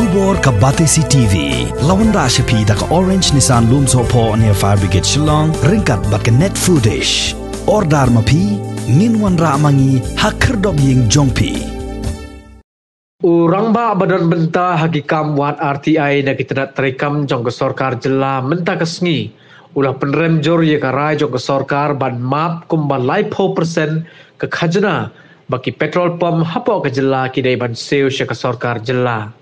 Tubor ka Batesi TV. Lawan ra shapi da ka Orange Nissan Lumso po near Fire Brigade Shillong. Ringkat bat ka net footage. Ordar mapi. Minwan ra mangi hakerdob ying jongpi. Urang ba badan benta hagikam wat RTI na kita terekam jong ke sorkar jela menta kesngi. Ulah penrem jor ye karai jong ke sorkar ban map Kumba live 4% ke Khajna bagi petrol pump hapo ke jela kidai ban seo ke sorkar jela.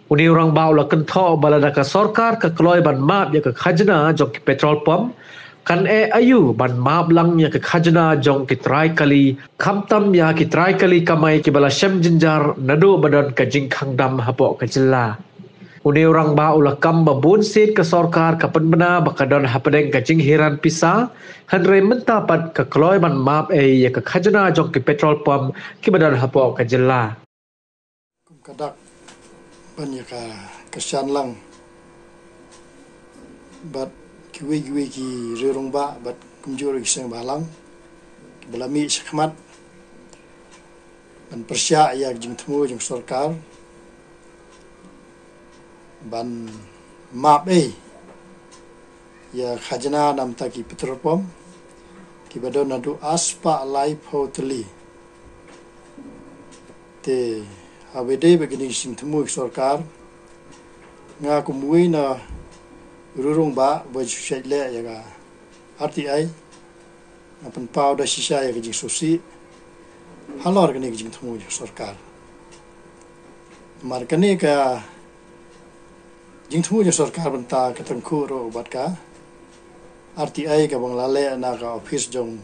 Uni orang ba ulah kentho balada ke sorkar ke keloi ban map ye ke Khajna jong ke petrol pump kan ayu ban map lang ya ke Khajna jong ki try kali kamtam ya ki try kali kamai ki bala syam jinjar nado badan ke jingkhang dam hapo ke jela. Uni orang ba ulah kam babun sit ke sorkar kapan bena bakadon hapadeng ke jinghiran pisa hanre mentapat ke keloi ban map ya ke Khajna jong ki petrol pump ki badan hapo ke jela. Kadak banyak kesian lang bat kiwi ki rirong ba bat kumjur kiseng balang belami sekhmat ban persya ya jing temu jing sorkar ban map ya Khajna nam ta ki petrol pump ki badon nadu aspa live hoteli te habede begini sing temu sorkar nga kumui na rurung ba bo le ya ga RTI apan pau da shisha ya gi susi halor gani gi temu sorkar mar kani ka jing temu sorkar benta ka tengku ro bat ka RTI ka bang lale na ka office jong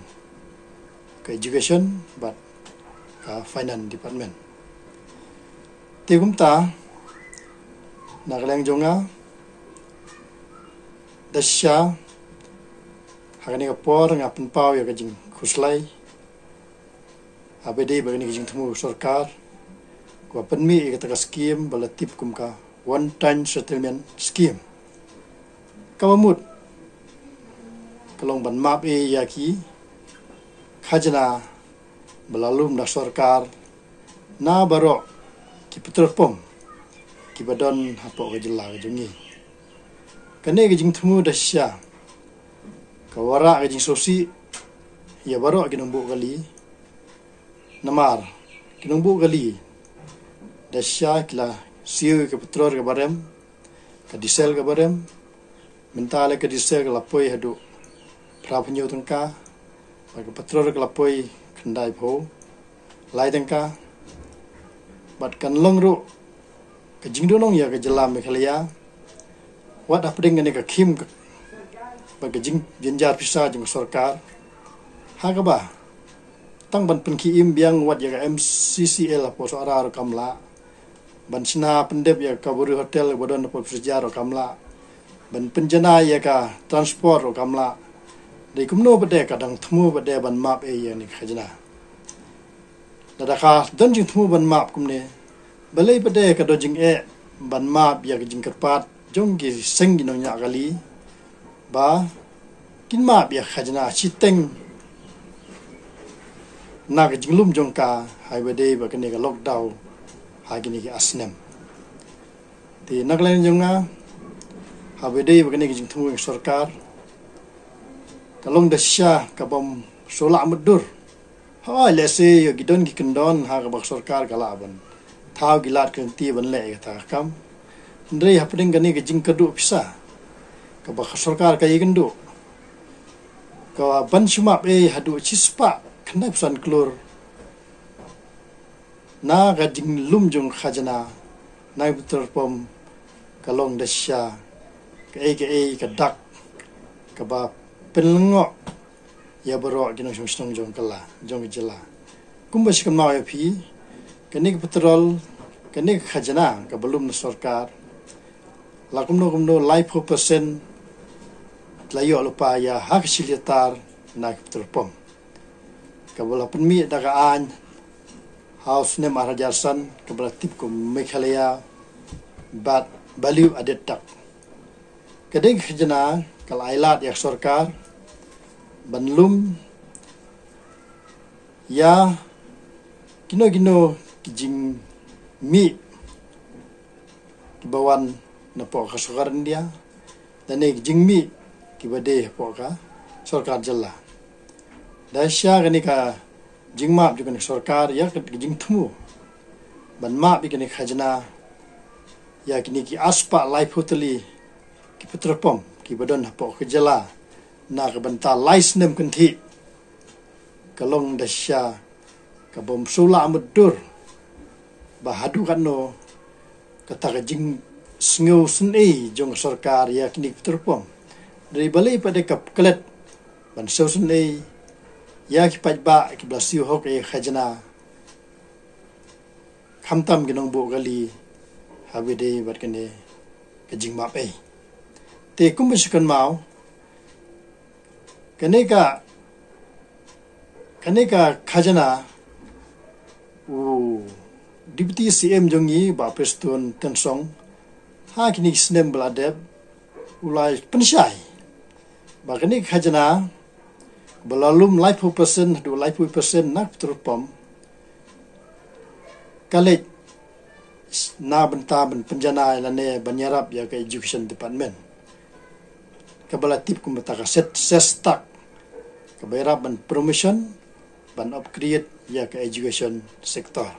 ka education bat ka finance department Tigum ta nagaleng jonga dasya hagani kapor ngapun pau ya kajing khuslai abede bagani kajing temu sorkar ko penmi ka skim balatip kum ka one time settlement scheme kamamut kalong ban map yaki Khajna belalum da sorkar na barok ki petrol pump ki badon hapo ke jela ke jungi kane ke jing temu dasya ka wara ke jing sosi ya baro ke nombu kali namar ke nombu kali dasya kila siu ke petrol ke barem ke diesel ke barem mentale ke diesel ke lapoi hadu prapunyo tengka ke petrol ke lapoi kendai po lai tengka bat kan longru ke jingdonong ya ke jelam mekhalia wat apdeng ne ka khim ba ke jing jenjar pisa jing sorkar ha ka ba tang ban penki im biang wat ya ka MCCL po so ara kamla ban sina pendep ya ka buru hotel bodon po sejar kamla ban penjana ya ka transport kamla dei kumno bade kadang thmu bade ban map ya ni Khajna Dadaka dan jing temu ban map kumne balai pada kado jing ban map ya jing kerpat jong ki seng ginong nya kali ba kin map ya Khajna chiteng na ka jing lum jong ka highway day ba kene ka lockdown ha gini ki asnem ti naglen jong nga highway day ba kene ki jing temu sorkar kalong dasya ka bom sola mudur lese yo gidon gi kendon ha ka sorkar galaban thau gilat kan ti ban le ta kam ndrei hapding gani ge jing kadu pisa ka ba sorkar ka yigendu ka ban shuma hadu chispa khnai psan klur na ga jing lum jong Khajna nai putar pom kalong dasya ka ka dak ka ba penlengo ya baro gino song jong kala jong jela kumba sikam ma pi kanik petrol kanik Khajna ka belum sorkar la kumno life 4% layo lupa ya hak silitar na petrol pump ka bola penmi daga an house ne maharajarsan ka bola tip ko mekhalaya bat value added tak kadeng Khajna kal ailat ya sorkar banlum ya gino kijing mi kibawan na po ka sukar India dan jingmi kibade po ka sarkar jalla dasya kani ka jingmap juga ni sarkar ya jing thumu ban map kini khajna ya kini ki aspa life hoteli ki Petrol ki badon po ka jalla na ka banta license kunthi kalong dasya ka bom sula mudur bahadu kanno kata ka jing sngo sne jong sarkar ya kini Petrol dari balai pada kap kelet ban so sne ya ki pajba ki blasiu hok khajna khamtam ginong bo gali habide bat kene ka jing map te Kumba sikan mau kaneka khajna Deputy CM jongi ba prestun tensong ha kini snem bladeb ulai pensyai ba kini khajna belalum life person do life person nak terpom kale na benta ben penjana lane banyarap ya ke education department kabala tip kum beta ka set sestak kabayarap ban promotion ban upgrade ya ke education sector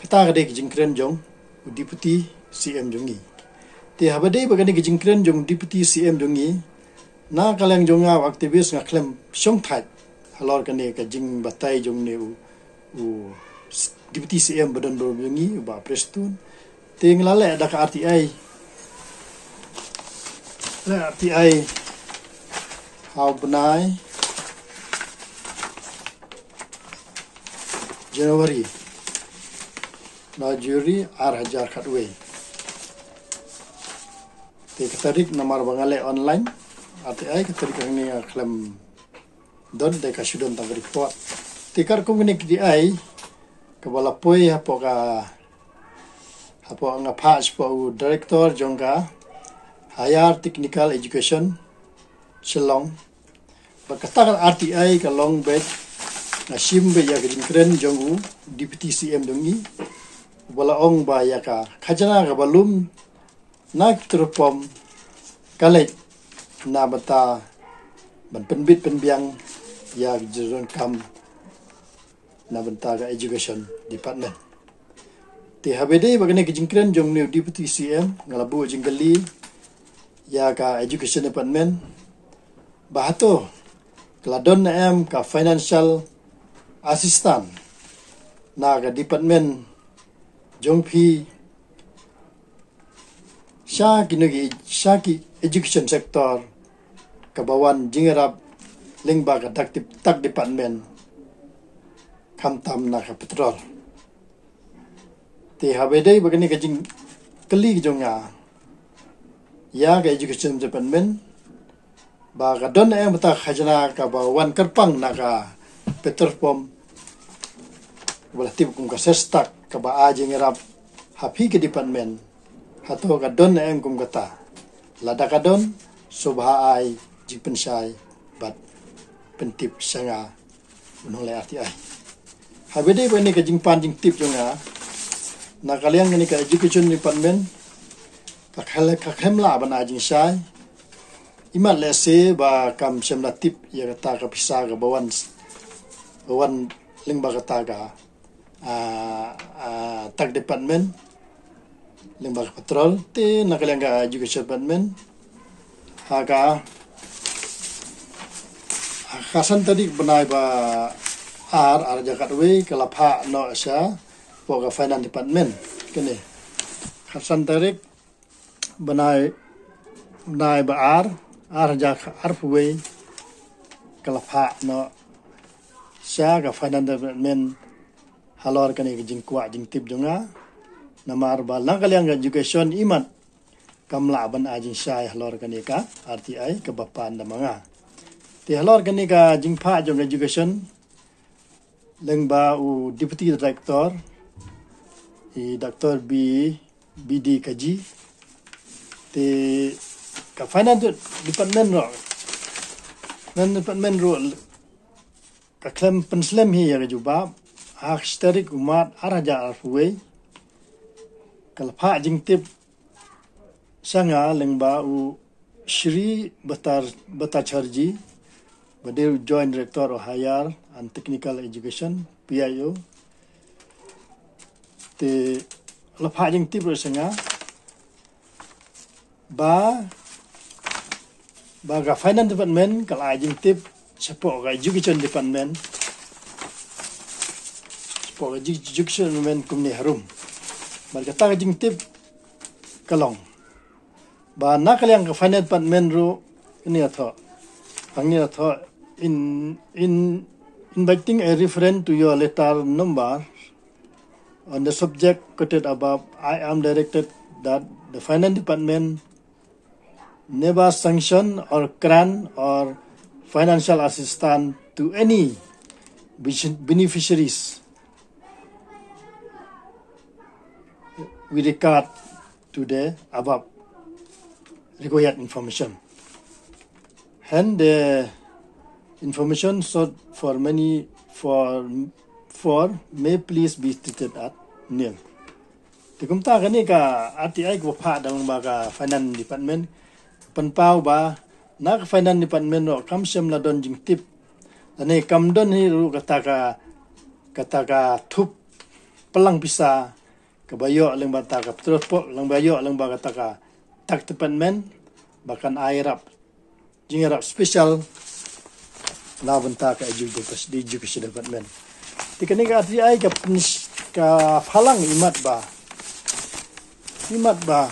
kita kade jingkren jong deputy CM jongi te habade bagani jingkren jong deputy CM jongi na kaleng jonga aktivis nga klem song thai halor kane ka jing batai jong ne u deputy CM badan jongi ba prestun te nglale da ka RTI la RTI how benai Januari na juri 8,000 khatwe te katarik namar bangale online RTI katarik ni klem don de ka sudon tang report tikar komunik di ai kabala poi hapo nga phas po director jongka higher technical education Shillong bakata RTI ka long bed na simbe ya kren jongu deputy CM dongi bala ong ba ya ka khajna ka balum nak terpom kale na bata ban penbit penbiang ya jeron kam na banta ka education department ti habede bagane kijingkren jong new deputy CM ngalabu jinggali ya ka education department bahato kladon na em ka financial assistant na ka department jongpi Shaki education sector kabawan jingerap lingba ka tak department kamtam na ka Petrol te habede bagani ka jing kali jonga ya ka education department ba ka don em ta khajna ka bawan kerpang na ka Petrol pom wala tip kum ka sestak ka ba jingerap hapi ke department hato ka don em kum kata lada ka don subha ai jing pensai bat pentip sanga unong le RTI habede bani ka jing pan jing tip jonga na kaliang ni ka education department ka khemla bana jing sai imat le se ba kam semla tip ya kata ka pisa ka bawan lingba kata ka tak department lingba Petrol te nakaliang ka education department haka kasan tadi benai ba ar jakat we kalapha no sha poga finance department kene kasan tarik benai ba ar jakat we kalapha no sha ka finance department halor kene jing kwa jing tip jonga namar ba langkaliang education imat kamla ban ajin syai halor kene ka RTI ke bapan da manga ti halor kene ka jingpha jong education lengba u deputy director Dr. BD Kaji ti ka finance department ro nan department ro ka klem penslem hi ya juba hak starik umat araja arfuwe kalpa jingtip sanga lengba u Shri Batacharji, Badir Joint Director of Higher and Technical Education, PIO. Te kalpa jingtip sanga ba ga Finance Department kalpa jingtip support ga Education Department. Support ga Education Department kumni harum. Berkata ke jingtip kalong. Ba nak yang ke finance department ru ini atau angni atau in inviting a reference to your letter number on the subject quoted above. I am directed that the finance department never sanction or grant or financial assistance to any beneficiaries with regard to the above required information. And the information sought for may please be treated at nil. Tikumta kani ka RTI ko pa dalam baga finance department penpau ba nak finance department ro kam sem la don jing tip ane kam don hi ru kata ka thup pelang pisa kebayo leng bata ka Petrol leng bayo leng baga taka tak department bahkan airap jingarap special la benta ka education department tikani ka RTI ka phalang imat ba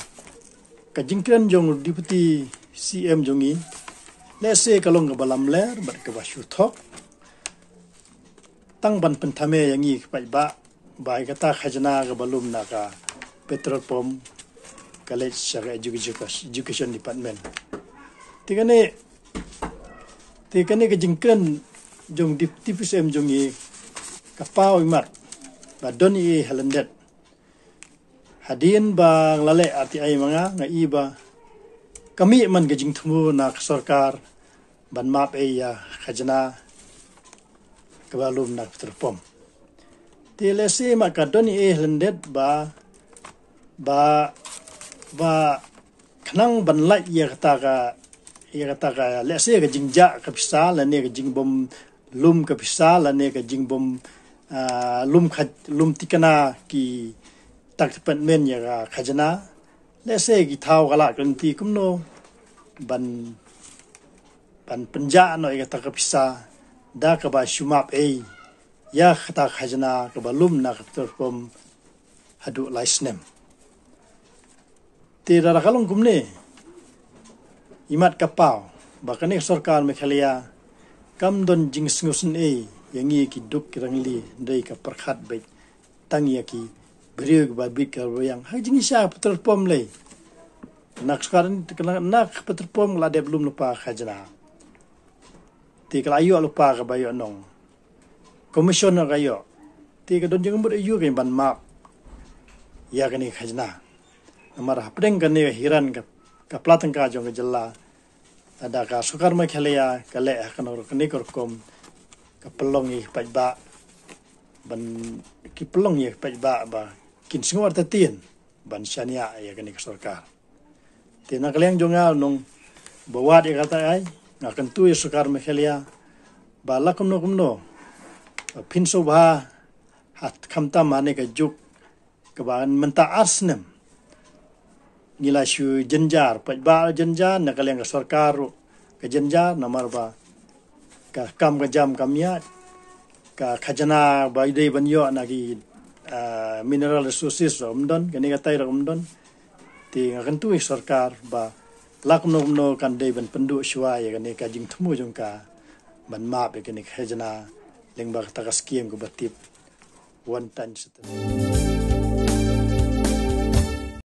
ka jingkran jong deputy CM jongi lese kalong ka balam ler bat ka bashuthok tang ban penthame yangi pai ba bai kata khajna ka balum na ka Petrol pom college saka education department tikane ka jingkran jong deputy CM jongi ka pau imat ba doni halandet hadin bang lale RTI mga nga iba kami man gajing thumu na sarkar ban map ya khajna kabalum na terpom TLC maka doni halandet ba kanang ban lai ya kata ka lese ka jingja ka pisa la ne ka jingbom lum ka pisa la ne ka jingbom lum tikana ki tak department ya ka khajna lese ki thau kala kanti kumno ban penja no ya kata ka pisa da ka ba shumap ya kata khajna ka balum na ka terpom hadu laisnem tira rakalong kumne imat kapau bakane sarkar mekhalia kam don jing sngusun yangi ki duk rangli dei ka perkhat be tangi ki beriug ba bik ka yang ha jing sha Petrol pom le nak sekarang nak Petrol pom la de belum lupa khajna ti kala ayo lupa ka bayo nong komisioner kayo ti ka don jing bud ayu ke ban map ya kani khajna amara pedeng kani hiran ka platan ka jong jella ada ka sukar ma khalia kale kanor kani korkom ka pelong i pajba ban ki pelong i pajba ba kin singwar tatin ban syania ya kani sarkar tina kaleng jonga nong bawat ya kata ai ngakan tu ya sukar ma khalia ba lakum no kumno pinso ba hat khamta mane ka juk ka ban menta asnem nila shu jenjar pajba jenjar na kaleng ka sarkar ka jenjar namar ba ka kam ka jam kamya ka khajna ba idei banyo na ki mineral resources romdon kani ka tai romdon ti ngakan tu sarkar ba lakum no kan dei ban pendu shwa ya kani ka jing thumu jong ka ban map ya kani khajna lengba ta ka skim ko batip one time